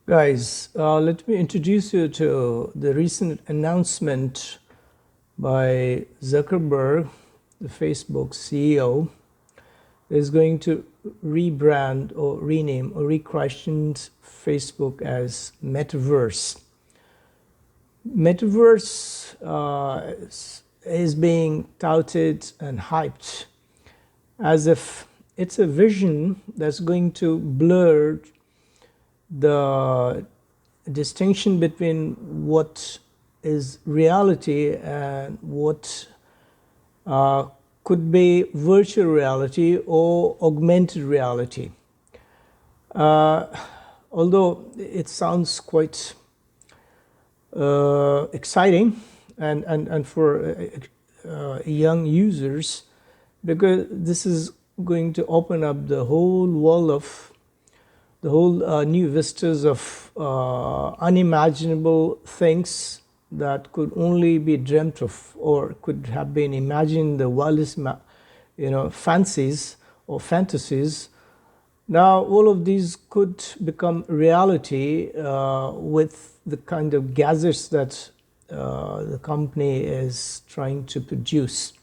Guys, let me introduce you to the recent announcement by Zuckerberg, the Facebook CEO, is going to rebrand or rename or re-question Facebook as Metaverse. Metaverse is being touted and hyped as if it's a vision that's going to blur the distinction between what is reality and what could be virtual reality or augmented reality. Although it sounds quite exciting and for young users, because this is going to open up the whole world of the whole new vistas of unimaginable things that could only be dreamt of or could have been imagined in the wildest fancies or fantasies. Now all of these could become reality with the kind of gadgets that the company is trying to produce.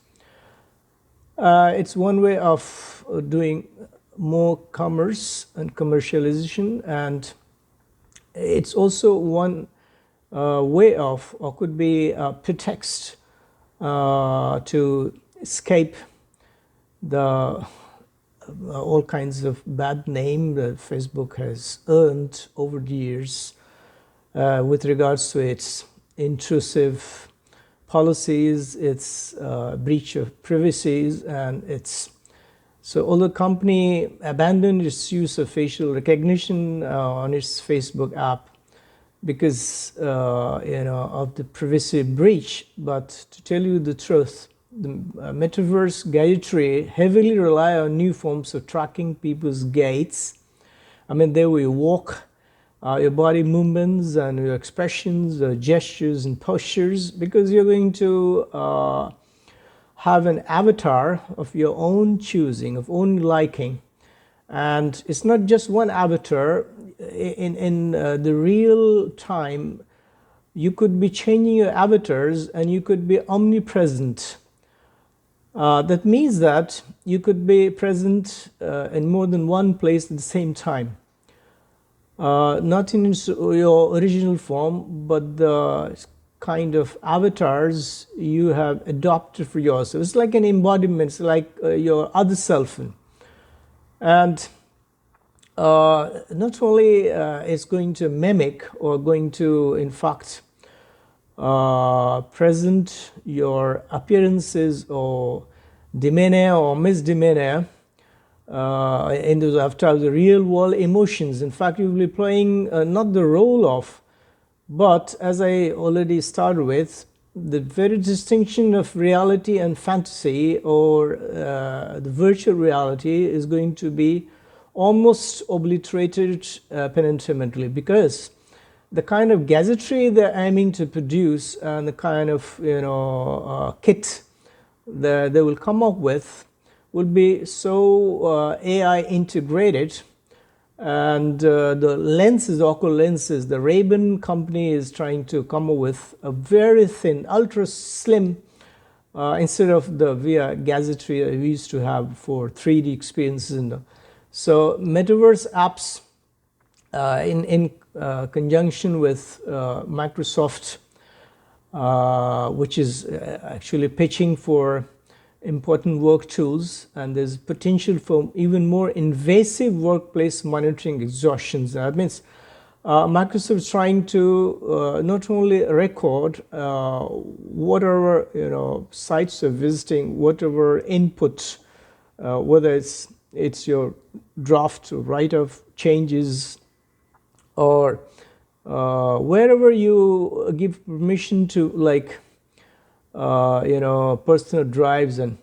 It's one way of doing more commerce and commercialization, and it's also one way of, or could be a pretext to escape the all kinds of bad name that Facebook has earned over the years with regards to its intrusive policies, its breach of privacy, and its so although the company abandoned its use of facial recognition on its Facebook app because of the privacy breach, but to tell you the truth, the metaverse gadgetry heavily rely on new forms of tracking people's gaits. I mean, they will walk, your body movements and your expressions, gestures and postures, because you're going to have an avatar of your own choosing, of own liking. And it's not just one avatar. In the real time, you could be changing your avatars and you could be omnipresent. That means that you could be present in more than one place at the same time. Not in your original form, but the kind of avatars you have adopted for yourself. It's like an embodiment, it's like your other self. And not only it's going to mimic or going to, in fact, present your appearances or demeanor or misdemeanor in those after the real world emotions. In fact, you will be playing not the role of, but as I already started with, the very distinction of reality and fantasy or the virtual reality is going to be almost obliterated penitently, because the kind of gadgetry they're aiming to produce and the kind of kit that they will come up with will be so AI integrated. And the lenses, ocular lenses, the Ray-Ban company is trying to come up with a very thin, ultra slim, instead of the VR gadgetry that we used to have for 3D experiences. So metaverse apps in conjunction with Microsoft, which is actually pitching for important work tools, and there's potential for even more invasive workplace monitoring exhaustions. That means Microsoft is trying to not only record whatever sites you're visiting, whatever input, whether it's your draft write-off changes or wherever you give permission to, like personal drives, and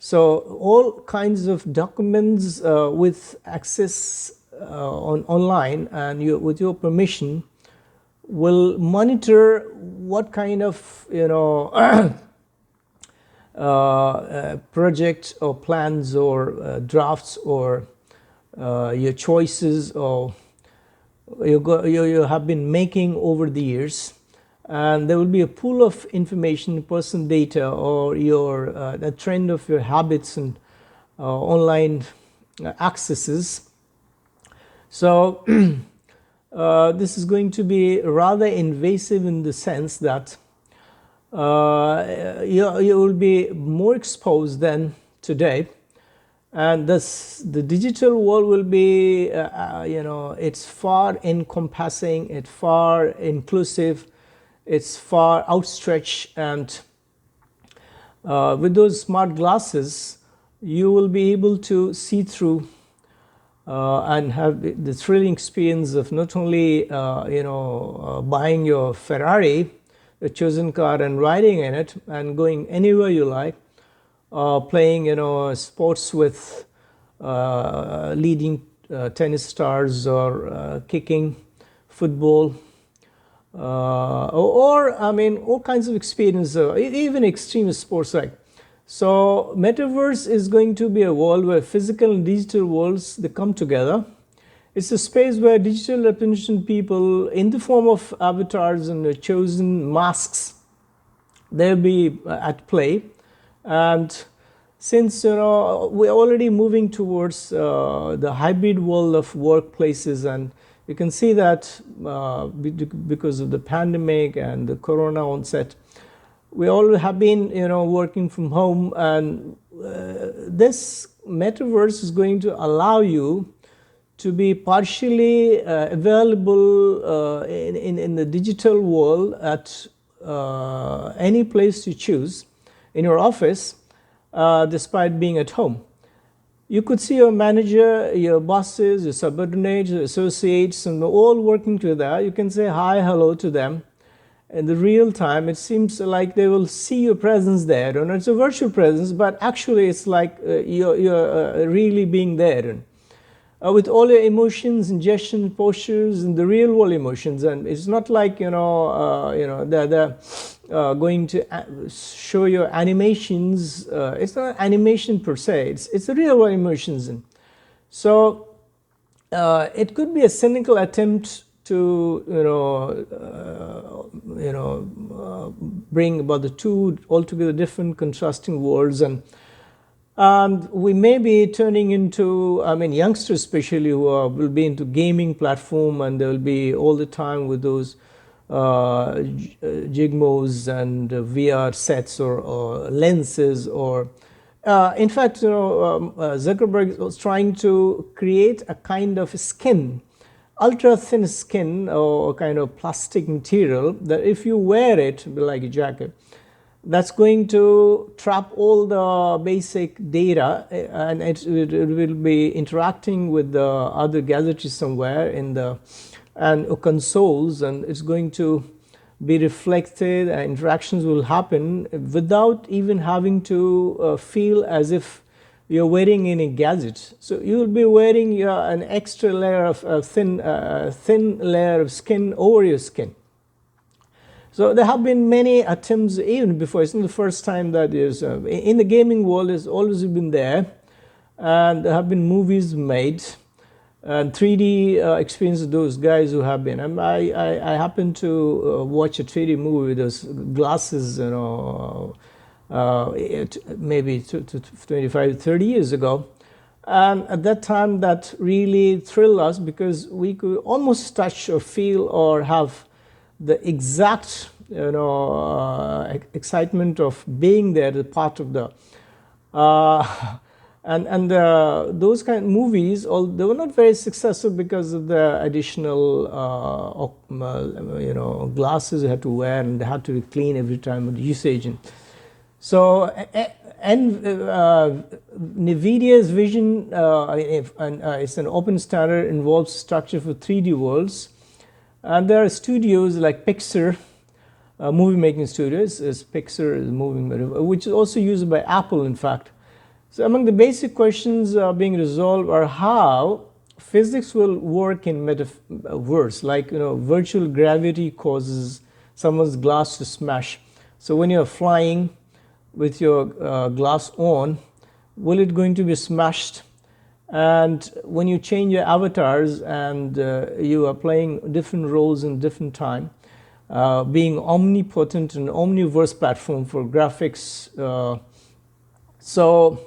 so all kinds of documents with access online and with your permission will monitor what kind of projects or plans or drafts or your choices or you have been making over the years, and there will be a pool of information, person data, or your the trend of your habits and online accesses. So this is going to be rather invasive in the sense that you will be more exposed than today, and thus the digital world will be it's far encompassing, it's far inclusive, it's far outstretched, and with those smart glasses you will be able to see through and have the thrilling experience of not only buying your Ferrari, your chosen car, and riding in it and going anywhere you like, playing sports with leading tennis stars, or kicking football, or I mean all kinds of experience, even extreme sports like. So metaverse is going to be a world where physical and digital worlds, they come together. It's a space where digital representation people in the form of avatars and chosen masks, they'll be at play. And since we're already moving towards the hybrid world of workplaces, and you can see that because of the pandemic and the corona onset, we all have been working from home, and this metaverse is going to allow you to be partially available in the digital world at any place you choose in your office, despite being at home. You could see your manager, your bosses, your subordinates, your associates, and all working together. You can say hi, hello to them. In the real time, it seems like they will see your presence there. And it's a virtual presence, but actually it's like you're really being there. With all your emotions and gestures, postures, and the real world emotions. And it's not like, they're going to show your animations. It's not animation per se, it's the real world emotions. And so it could be a cynical attempt to bring about the two altogether different contrasting worlds, and we may be turning into, I mean, youngsters especially who will be into gaming platform, and they will be all the time with those Gigmos and VR sets, or lenses, or in fact, Zuckerberg was trying to create a kind of skin, ultra thin skin, or a kind of plastic material that if you wear it, like a jacket, that's going to trap all the basic data, and it will be interacting with the other gadgetry somewhere in the consoles, and it's going to be reflected, and interactions will happen without even having to feel as if you're wearing any gadget. So you will be wearing an extra layer of thin layer of skin over your skin. So there have been many attempts even before. It's not the first time that is in the gaming world. It's always been there, and there have been movies made and 3D experience of those guys who have been. I happened to watch a 3D movie with those glasses, maybe 25, 30 years ago. And at that time, that really thrilled us because we could almost touch or feel or have the exact excitement of being there, the part of the those kind of movies, they were not very successful because of the additional glasses you had to wear, and they had to be clean every time with usage. And so NVIDIA's vision, it's an open standard, involves structure for 3D worlds. And there are studios like Pixar, movie making studios, Pixar is which is also used by Apple, in fact. So among the basic questions being resolved are how physics will work in metaverse, like virtual gravity causes someone's glass to smash. So when you're flying with your glass on, will it going to be smashed And when you change your avatars and you are playing different roles in different time, being omnipotent and omniverse platform for graphics. So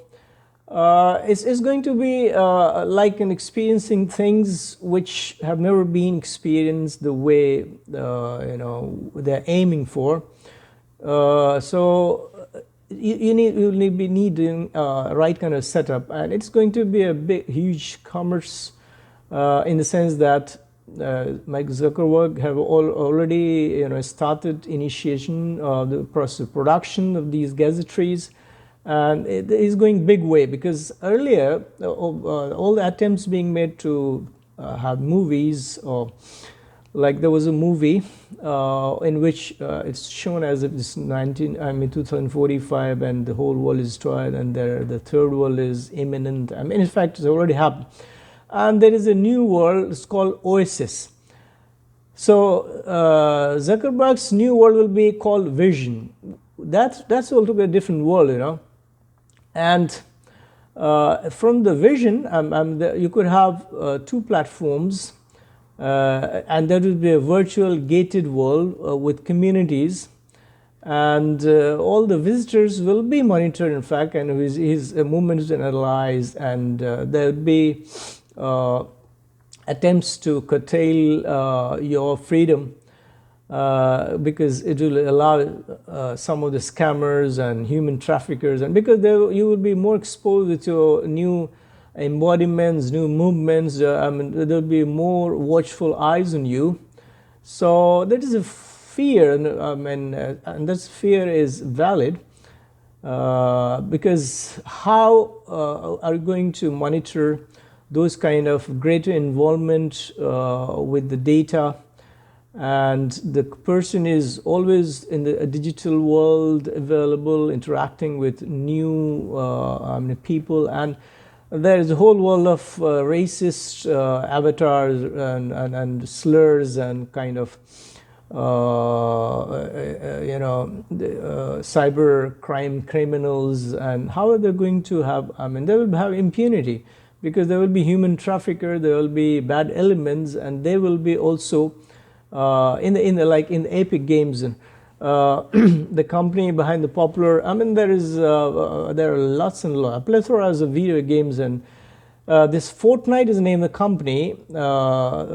it's going to be like an experiencing things which have never been experienced the way they're aiming for. So you will be needing right kind of setup, and it's going to be a big, huge commerce in the sense that Mike Zuckerberg have already started initiation of the process of production of these gadgetries. And it is going big way, because earlier all the attempts being made to have movies, or like there was a movie in which it's shown as if it's 2045 and the whole world is destroyed and the third world is imminent. I mean, in fact, it's already happened. And there is a new world, it's called Oasis. So Zuckerberg's new world will be called Vision. That's altogether a different world, And from the Vision, you could have two platforms, and that would be a virtual gated world with communities, and all the visitors will be monitored, in fact, and his movements analyzed, and there would be attempts to curtail your freedom, because it will allow some of the scammers and human traffickers, and because you will be more exposed with your new embodiments, new movements. There will be more watchful eyes on you. So that is a fear, and that fear is valid, because how are you going to monitor those kind of greater involvement with the data? And the person is always in the digital world, available, interacting with new people, and there is a whole world of racist avatars and slurs and kind of cyber crime criminals. And how are they going to have? They will have impunity, because there will be human trafficker, there will be bad elements, and they will be also in the Epic Games, the company behind the popular. There are lots and lots, plethoras of video games, and this Fortnite is the name of the company,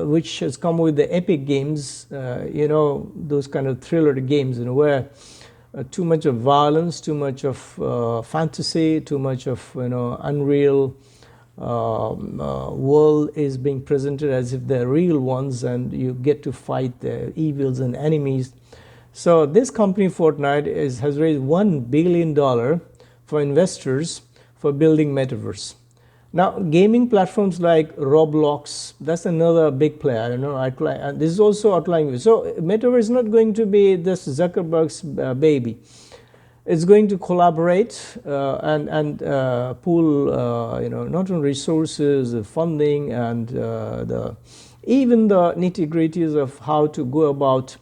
which has come with the Epic Games. Those kind of thriller games, where too much of violence, too much of fantasy, too much of unreal world is being presented as if they're real ones, and you get to fight the evils and enemies. So this company Fortnite has raised $1 billion for investors for building metaverse. Now, gaming platforms like Roblox, that's another big player. And this is also outlying. So metaverse is not going to be this Zuckerberg's baby. It's going to collaborate and pool, not only resources, funding, and even the nitty-gritties of how to go about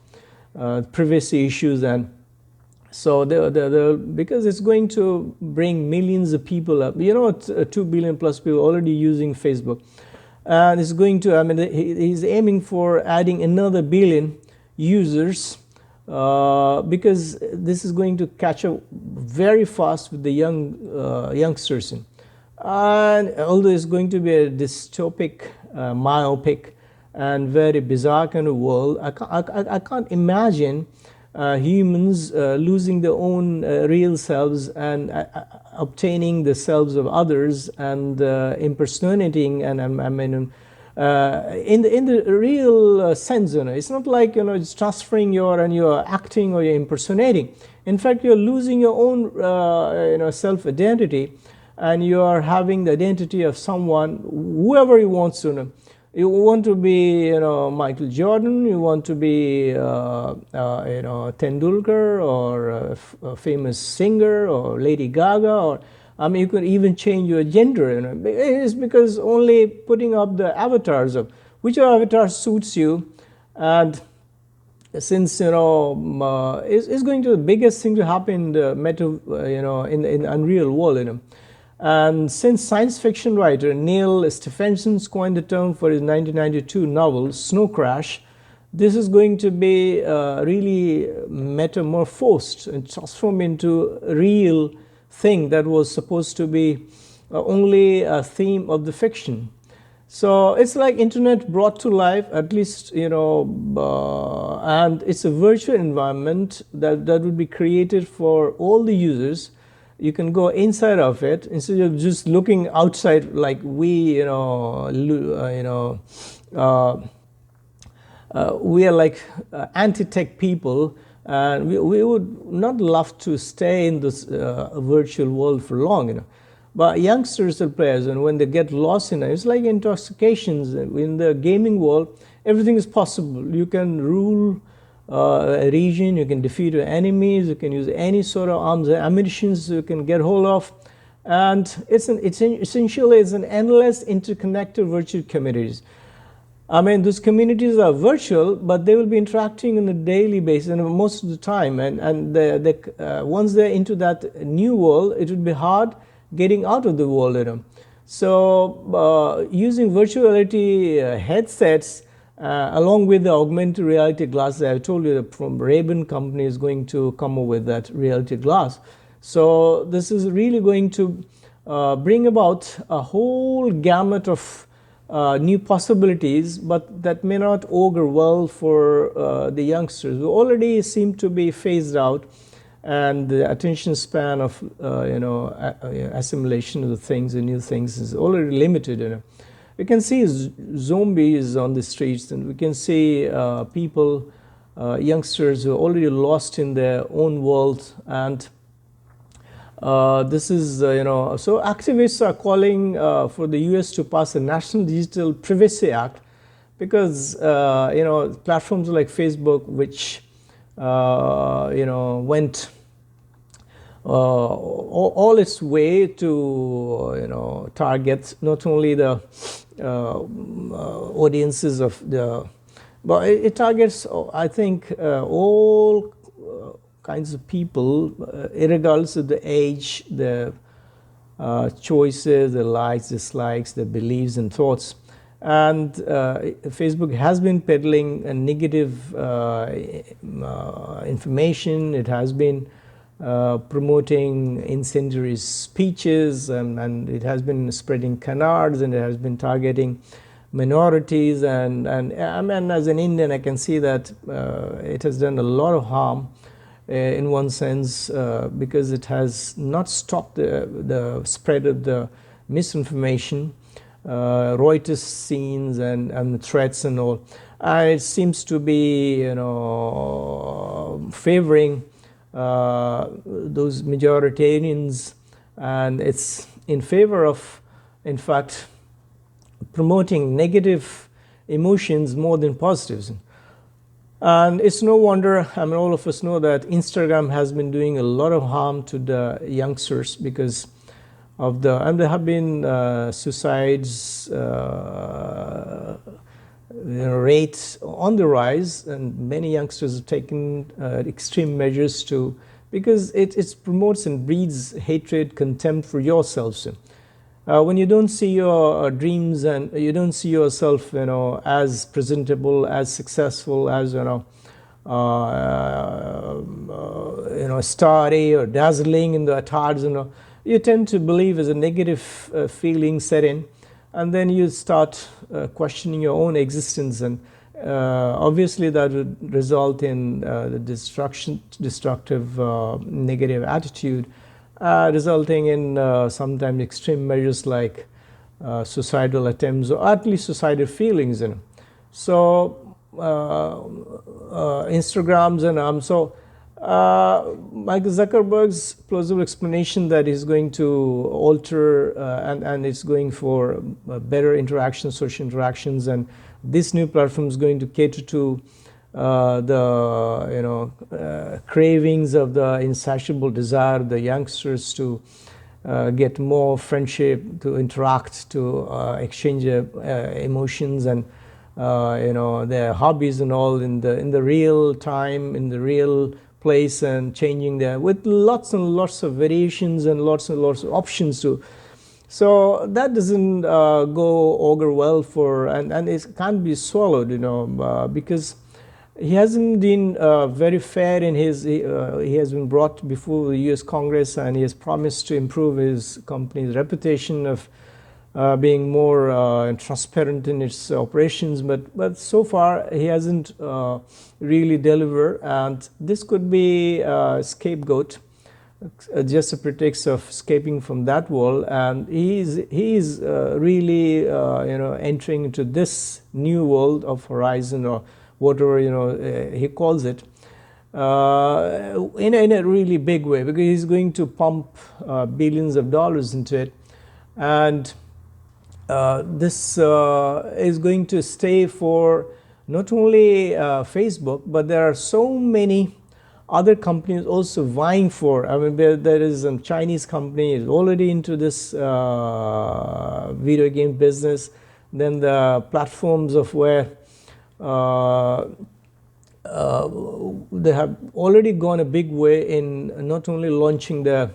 privacy issues. And so because it's going to bring millions of people up. 2 billion plus people already using Facebook, and it's going to. He's aiming for adding another billion users. Because this is going to catch up very fast with the youngsters. And although it's going to be a dystopic, myopic, and very bizarre kind of world, I can't imagine humans losing their own real selves and obtaining the selves of others and impersonating and in the real sense. It's not like it's transferring you're acting or you're impersonating. In fact, you're losing your own self identity, and you are having the identity of someone, whoever you want to. You want to be Michael Jordan, you want to be Tendulkar, or a famous singer, or Lady Gaga, or you could even change your gender. It's because only putting up the avatars of which avatar suits you. And since it's going to the biggest thing to happen in the in the Unreal world. And since science fiction writer Neil Stephenson coined the term for his 1992 novel Snow Crash, this is going to be really metamorphosed and transformed into a real thing that was supposed to be only a theme of the fiction. So it's like internet brought to life, at least, and it's a virtual environment that would be created for all the users. You can go inside of it instead of just looking outside like we, we are like anti-tech people, and we would not love to stay in this virtual world for long. But youngsters are players, and when they get lost in it, it's like intoxications. In the gaming world, everything is possible. You can rule a region, you can defeat your enemies, you can use any sort of arms and ammunition you can get hold of. And essentially, it's an endless interconnected virtual communities. I mean, those communities are virtual, but they will be interacting on a daily basis and most of the time. And once they're into that new world, it would be hard getting out of the world. So using virtual reality headsets along with the augmented reality glasses, I told you that from Ray-Ban company is going to come up with that reality glass. So this is really going to bring about a whole gamut of new possibilities, but that may not augur well for the youngsters who already seem to be phased out, and the attention span of assimilation of the things and new things is already limited. We can see zombies on the streets, and we can see people, youngsters who are already lost in their own world. And this is, so activists are calling for the US to pass a National Digital Privacy Act because, platforms like Facebook, which, went all its way to, target not only the audiences of but it targets, I think, all kinds of people, regardless of the age, the choices, the likes, dislikes, the beliefs and thoughts. And Facebook has been peddling a negative information. It has been promoting incendiary speeches, and it has been spreading canards, and it has been targeting minorities. And I mean, as an Indian, I can see that it has done a lot of harm in one sense, because it has not stopped the spread of the misinformation, Reuters scenes and threats and all. And it seems to be, favoring those majoritarians, and it's in favor of, in fact, promoting negative emotions more than positives. And it's no wonder, I mean, all of us know that Instagram has been doing a lot of harm to the youngsters because of and there have been suicides rates on the rise, and many youngsters have taken extreme measures because it promotes and breeds hatred, contempt for yourselves. When you don't see your dreams and you don't see yourself, as presentable, as successful, as starry or dazzling in the attards, you tend to believe as a negative feeling set in, and then you start questioning your own existence, and obviously that would result in the destructive negative attitude, resulting in sometimes extreme measures like suicidal attempts, or at least suicidal feelings. So Instagrams and so Michael Zuckerberg's plausible explanation that he's going to alter and it's going for better interactions, social interactions, and this new platform is going to cater to the cravings of the insatiable desire of the youngsters to get more friendship, to interact, to exchange emotions and their hobbies and all in the real time, in the real place, and changing with lots and lots of variations and lots of options to So that doesn't go augur well for, and it can't be swallowed, because he hasn't been very fair in his. He has been brought before the U.S. Congress, and he has promised to improve his company's reputation of being more transparent in its operations. But so far he hasn't really delivered, and this could be a scapegoat, just a pretext of escaping from that world. And he is really entering into this new world of Horizon, or whatever he calls it, in a really big way, because he's going to pump billions of dollars into it. And this is going to stay for not only Facebook, but there are so many other companies also vying for. I mean, there is a Chinese company is already into this video game business. Then the platforms of where they have already gone a big way in not only launching the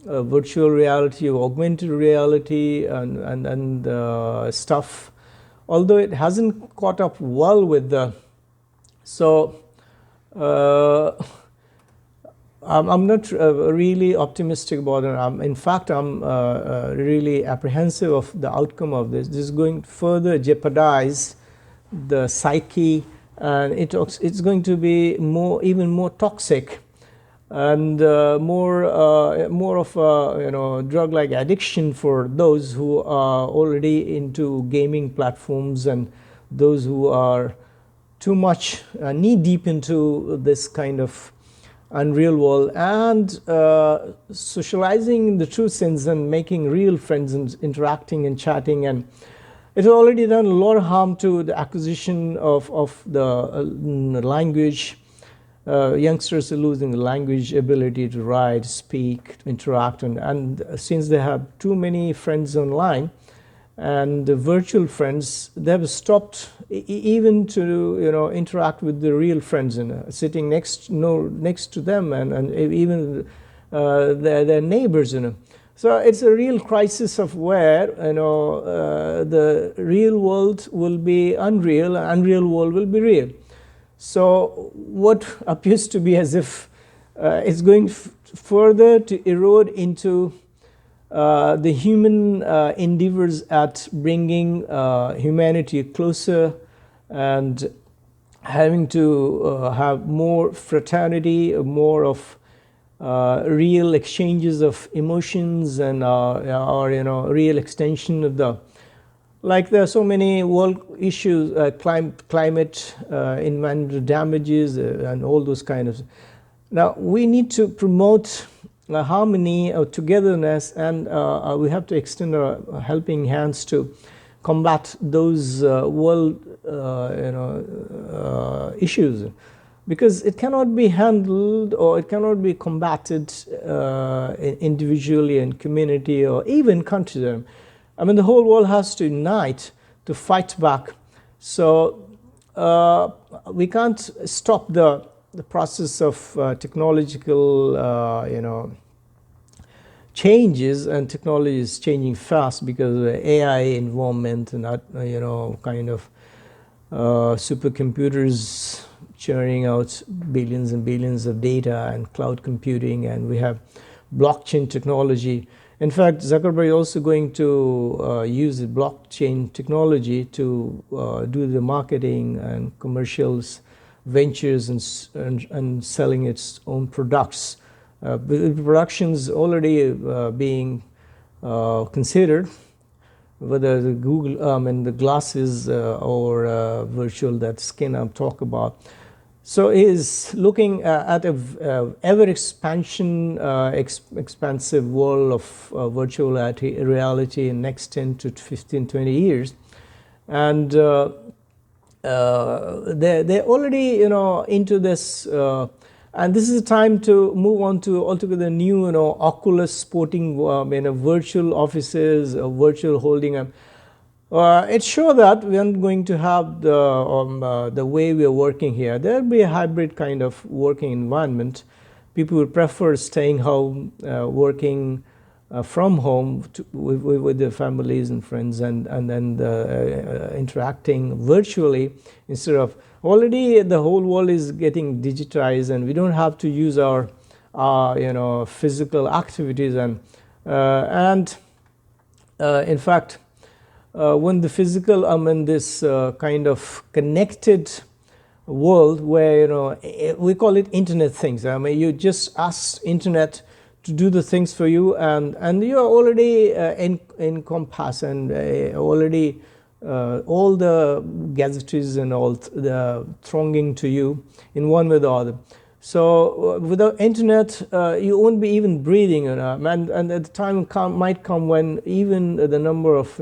virtual reality or augmented reality and stuff, although it hasn't caught up well with the. So I'm not really optimistic about it. In fact, I'm really apprehensive of the outcome of this. This is going to further jeopardize the psyche, and it's going to be even more toxic, and more of a drug-like addiction for those who are already into gaming platforms, and those who are too much knee-deep into this kind of unreal world, and socializing in the true sense and making real friends and interacting and chatting. And it has already done a lot of harm to the acquisition of the language. Youngsters are losing the language ability to write, speak, interact, and since they have too many friends online and the virtual friends, they have stopped even to interact with the real friends, sitting next to them, and even their neighbors. So it's a real crisis of where the real world will be unreal, and unreal world will be real. So what appears to be as if it's going further to erode into the human endeavors at bringing humanity closer, and having to have more fraternity, more of real exchanges of emotions, and real extension of the, like there are so many world issues, climate, environmental damages, and all those kind of. Now we need to promote harmony or togetherness, and we have to extend our helping hands to combat those world issues, because it cannot be handled, or it cannot be combated individually and community, or even country. I mean, the whole world has to unite to fight back. So we can't stop the process of technological changes, and technology is changing fast because of the AI environment, and kind of supercomputers churning out billions and billions of data, and cloud computing, and we have blockchain technology. In fact, Zuckerberg is also going to use the blockchain technology to do the marketing and commercials, ventures, and selling its own products. Productions already being considered, whether the Google and the glasses or virtual, that skin I'm talking about. So is looking at a ever expansive world of virtual reality in next 10 to 15, 20 years. And they're already into this, and this is the time to move on to altogether new Oculus sporting virtual offices, virtual holding. It's sure that we aren't going to have the way we are working here. There will be a hybrid kind of working environment. People would prefer staying home, working from home with their families and friends, and then interacting virtually instead of already the whole world is getting digitized, and we don't have to use our physical activities, and in fact when the physical this kind of connected world where we call it internet things. I mean, you just ask internet to do the things for you, and you are already encompassed, and already all the gadgets and all the thronging to you in one way or the other. So without internet, you won't be even breathing, and at the time might come when even the number of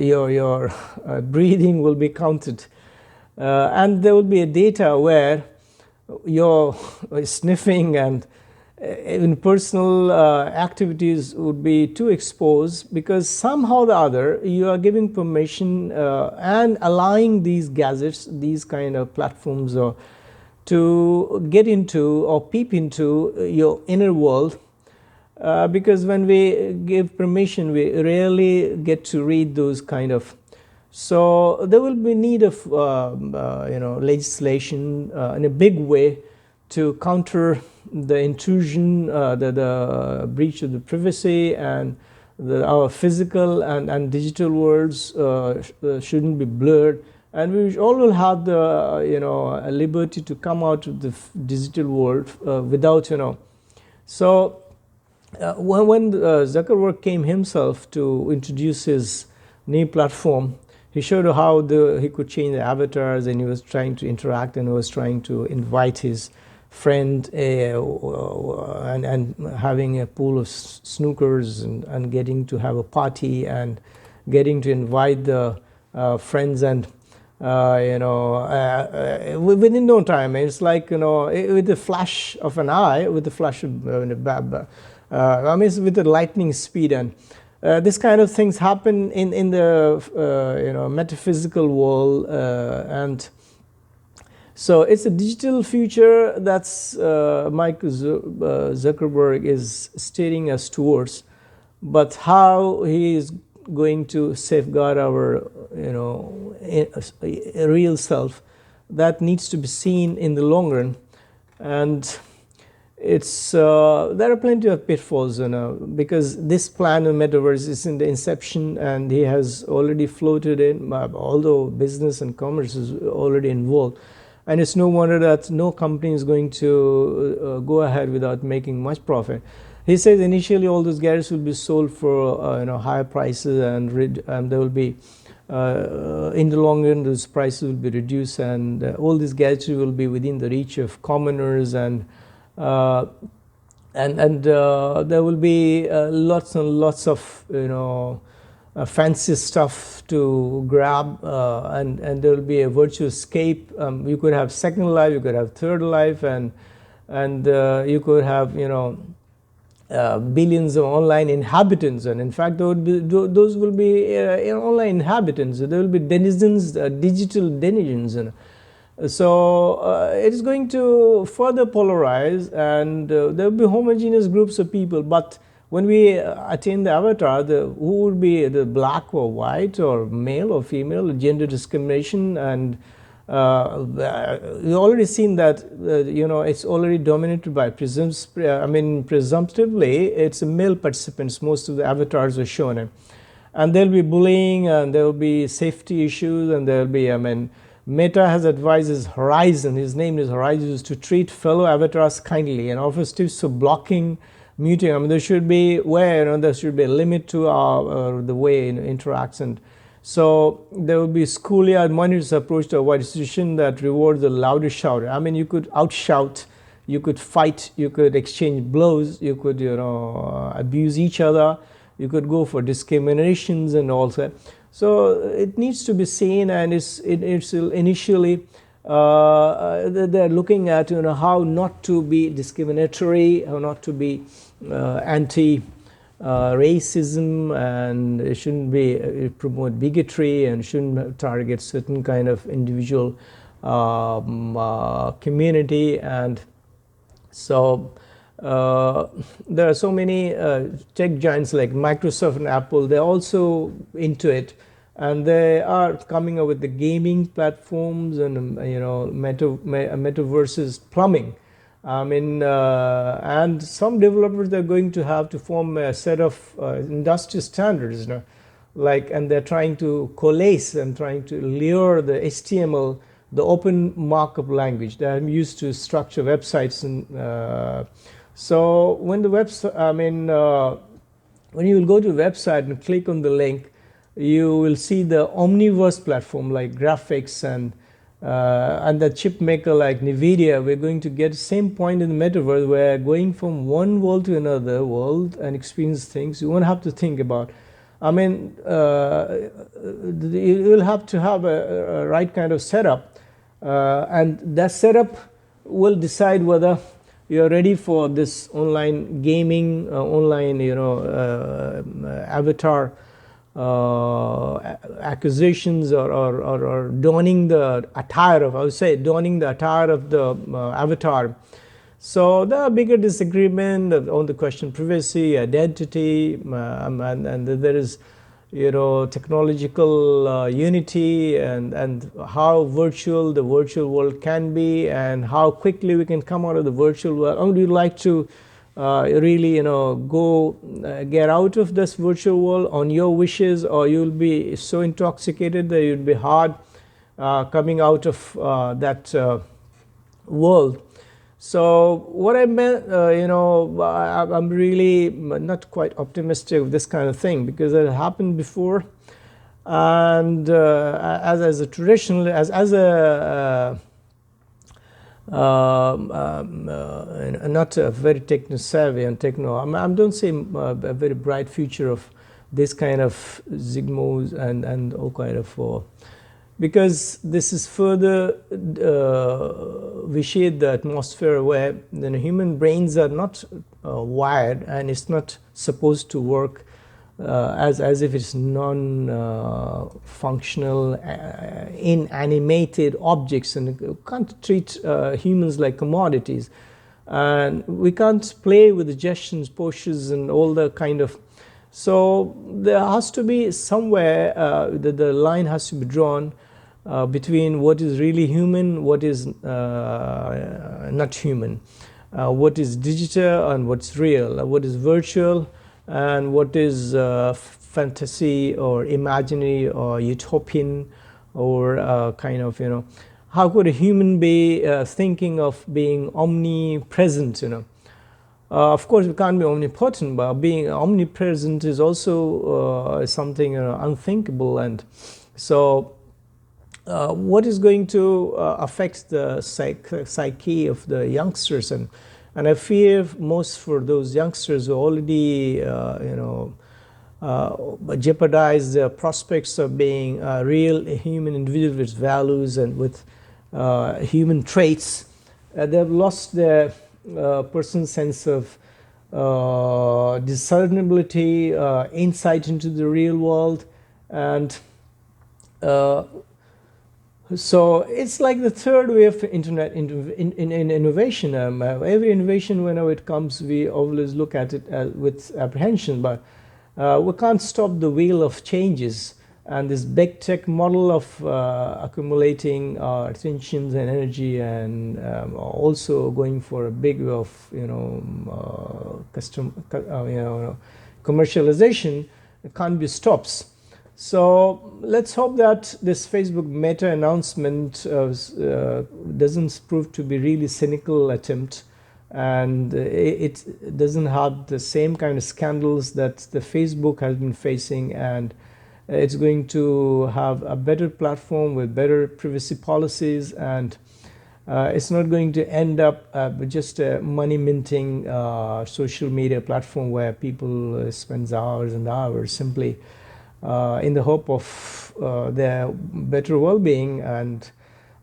your breathing will be counted, and there will be a data where your sniffing and even personal activities would be too exposed, because somehow or the other you are giving permission and allowing these gadgets, these kind of platforms, to get into or peep into your inner world. Because when we give permission, we rarely get to read those kind of. So there will be need of legislation in a big way to counter the intrusion, the breach of the privacy, and our physical and digital worlds shouldn't be blurred, and we all will have the liberty to come out of the digital world without So when Zuckerberg came himself to introduce his new platform, he showed how he could change the avatars, and he was trying to interact, and he was trying to invite his friend and having a pool of snookers, and getting to have a party, and getting to invite the friends, and within no time. It's like with the flash of an eye, with the flash of it's with the lightning speed, and this kind of things happen in the metaphysical world, and so it's a digital future that's Mike Zuckerberg is steering us towards. But how he is going to safeguard our real self, that needs to be seen in the long run. And it's there are plenty of pitfalls, because this plan of metaverse is in the inception, and he has already floated in, although business and commerce is already involved. And it's no wonder that no company is going to go ahead without making much profit. He says initially all those gadgets will be sold for higher prices, and there will be in the long run those prices will be reduced, and all these gadgets will be within the reach of commoners, and there will be lots and lots of fancy stuff to grab, and there will be a virtual escape. You could have second life, you could have third life, and you could have billions of online inhabitants, and in fact those will be online inhabitants. There will be denizens, digital denizens, so it is going to further polarize, and there will be homogeneous groups of people. But when we attain the avatar, who would be the black or white or male or female, gender discrimination, and we've already seen that it's already dominated by presumptively it's male participants. Most of the avatars are shown, and there'll be bullying, and there will be safety issues, and there'll be Meta has advised his name is Horizon, is to treat fellow avatars kindly and offers tips for blocking, muting. There should be there should be a limit to the way it interacts, and so there will be schoolyard monitors approach to avoid institution that rewards the loudest shouter. You could outshout, you could fight, you could exchange blows, you could abuse each other, you could go for discriminations and all that. So it needs to be seen, and it's initially they're looking at how not to be discriminatory, how not to be anti-racism, and it shouldn't be promote bigotry, and shouldn't target certain kind of individual community. And so uh, there are so many tech giants like Microsoft and Apple. They're also into it, and they are coming up with the gaming platforms and metaverses plumbing. I mean, and some developers are going to have to form a set of industry standards, like, and they're trying to coalesce and trying to lure the HTML, the open markup language that I'm used to structure websites. And so when the website, when you will go to the website and click on the link, you will see the omniverse platform like graphics and the chip maker like NVIDIA. We're going to get the same point in the metaverse where going from one world to another world and experience things you won't have to think about. I mean, you will have to have a right kind of setup, and that setup will decide whether you're ready for this online gaming, online, avatar acquisitions, or donning the attire of, I would say, donning the attire of the avatar. So there are bigger disagreement on the question privacy, identity, and there is, technological unity, and how virtual the virtual world can be, and how quickly we can come out of the virtual world. Or would you like to really, go get out of this virtual world on your wishes, or you'll be so intoxicated that you'll be hard coming out of that world. So what I meant, I'm really not quite optimistic of this kind of thing, because it happened before, and as a traditional, as a not a very techno savvy and techno, I don't see a very bright future of this kind of Zigmos and all kind of, because this is further vitiate the atmosphere where human brains are not wired, and it's not supposed to work as if it's non-functional, inanimated objects, and we can't treat humans like commodities, and we can't play with the gestures, postures, and all the kind of. So there has to be somewhere the line has to be drawn between what is really human, what is not human, what is digital and what's real, what is virtual and what is fantasy or imaginary or utopian, or kind of, how could a human be thinking of being omnipresent, of course we can't be omnipotent, but being omnipresent is also something unthinkable. And so what is going to affect the psyche of the youngsters, and I fear most for those youngsters who already jeopardize the prospects of being a real human individual with values and with human traits. They've lost their personal sense of discernibility, insight into the real world, and so it's like the third way of internet in innovation. Every innovation, whenever it comes, we always look at it with apprehension, but we can't stop the wheel of changes. And this big tech model of accumulating our attentions and energy, and also going for a big way of commercialization, can't be stopped. So let's hope that this Facebook Meta announcement doesn't prove to be really cynical attempt, and it doesn't have the same kind of scandals that the Facebook has been facing, and it's going to have a better platform with better privacy policies, and it's not going to end up with just a money minting social media platform where people spend hours and hours simply in the hope of their better well-being,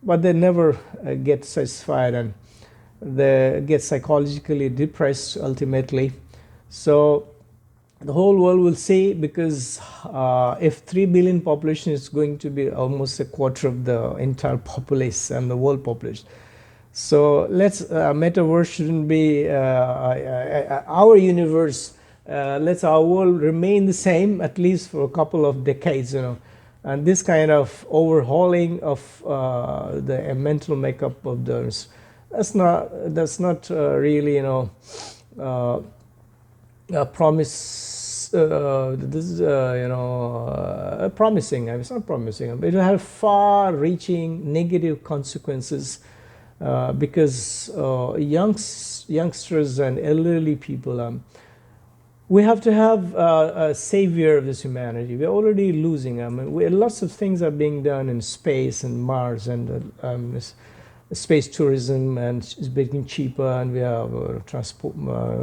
but they never get satisfied, and they get psychologically depressed ultimately. So the whole world will see, because if 3 billion population is going to be almost a quarter of the entire populace and the world population. So let's metaverse shouldn't be our universe. Let's our world remain the same at least for a couple of decades, and this kind of overhauling of the mental makeup of those, that's not really promise. This is promising. I mean, it's not promising, but it will have far-reaching negative consequences because youngsters and elderly people. We have to have a savior of this humanity. We're already losing. I mean, lots of things are being done in space and Mars and space tourism, and it's becoming cheaper, and we have transport,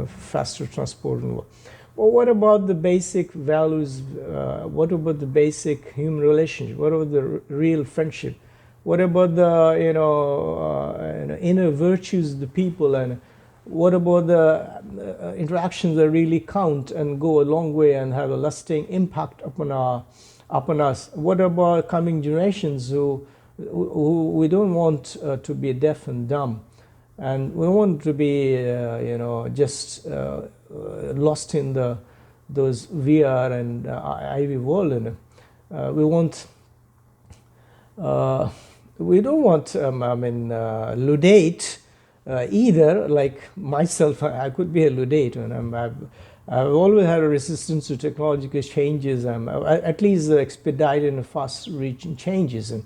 faster transport. Well, what about the basic values? What about the basic human relationship? What about the real friendship? What about the inner virtues of the people, and what about the interactions that really count and go a long way and have a lasting impact upon us? What about coming generations who we don't want to be deaf and dumb, and we want to be just lost in those VR and IV world, and we want. We don't want, ludate either. Like myself, I could be a ludate, and I've always had a resistance to technological changes, at least expedite and fast-reaching changes. And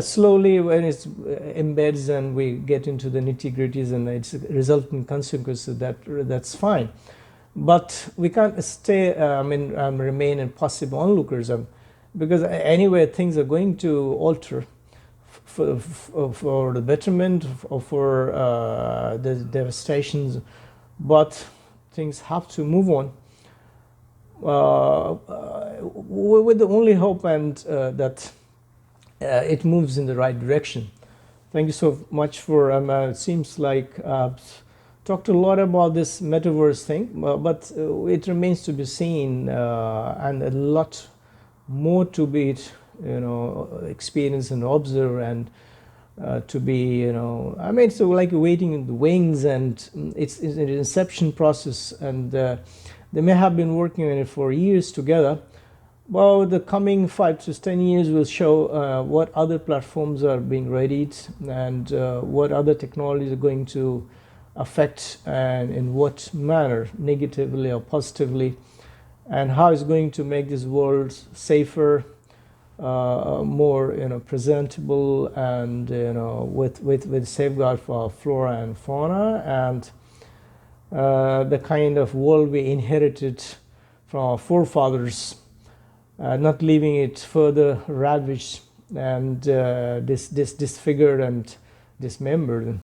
slowly, when it embeds and we get into the nitty-gritties and its resultant consequences, that's fine. But we can't stay, remain impossible onlookers, because anyway, things are going to alter for the betterment or for the devastations, but things have to move on with the only hope and that it moves in the right direction. Thank you so much for, it seems like talked a lot about this metaverse thing, but it remains to be seen, and a lot more to be experience and observe, and to be it's like waiting in the wings, and it's an inception process, and they may have been working on it for years together. Well, the coming 5 to 10 years will show what other platforms are being readied, and what other technologies are going to affect, and in what manner, negatively or positively, and how it's going to make this world safer, more presentable, and with safeguard for our flora and fauna, and the kind of world we inherited from our forefathers, not leaving it further ravaged and disfigured and dismembered.